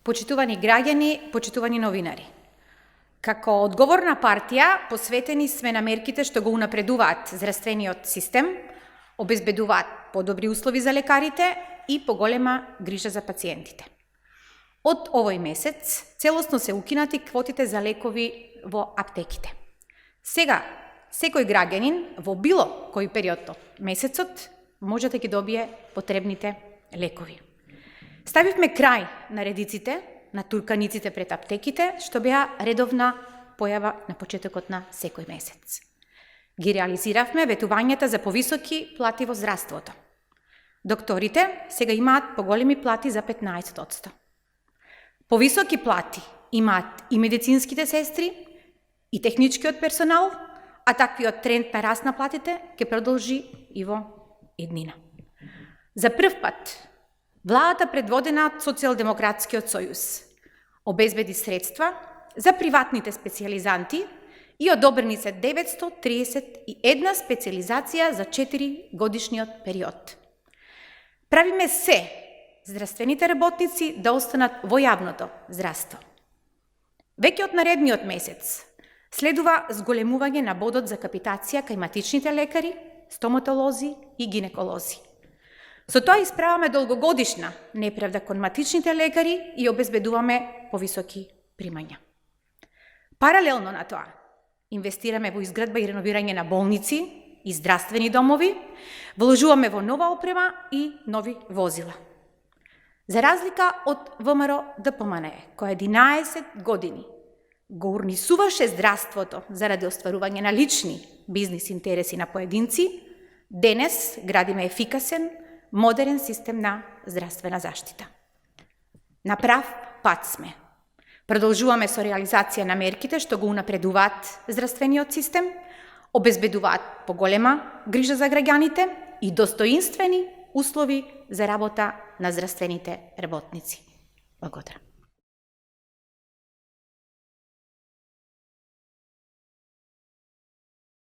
Почитувани граѓани, почитувани новинари. Како одговорна партија, посветени сме на мерките што го унапредуваат здравствениот систем, обезбедуваат подобри услови за лекарите и поголема грижа за пациентите. Од овој месец целосно се укинати квотите за лекови во аптеките. Сега, секој граѓанин во било кој период од месецот може да ги добие потребните лекови. Ставивме крај на редиците, на турканиците пред аптеките, што беа редовна појава на почетокот на секој месец. Ги реализиравме ветувањата за повисоки плати во здравството. Докторите сега имаат поголеми плати за 15%. Повисоки плати имаат и медицинските сестри, и техничкиот персонал, а таквиот тренд на раст на платите ќе продолжи и во иднина. За прв пат, владата предводена од Социјалдемократскиот сојуз обезбеди средства за приватните специјализанти и одобрени се 931 специјализација за 4 годишниот период. Правиме се здравствените работници да останат во јавното здравство. Веќе од наредниот месец следува зголемување на бодот за капитација кај матичните лекари, стоматолози и гинеколози. Со тоа исправаме долгогодишна неправда кон матичните лекари и обезбедуваме повисоки примања. Паралелно на тоа, инвестираме во изградба и реновирање на болници и здравствени домови, вложуваме во нова опрема и нови возила. За разлика од ВМРО ДПМН, која 11 години го урнисуваше здравството заради остварување на лични бизнис интереси на поединци, денес градиме ефикасен, модерен систем на здравствена заштита. На прав пат сме. Продолжуваме со реализација на мерките што го унапредуваат здравствениот систем, обезбедуваат поголема грижа за граѓаните и достоинствени услови за работа на здравствените работници. Благодарам.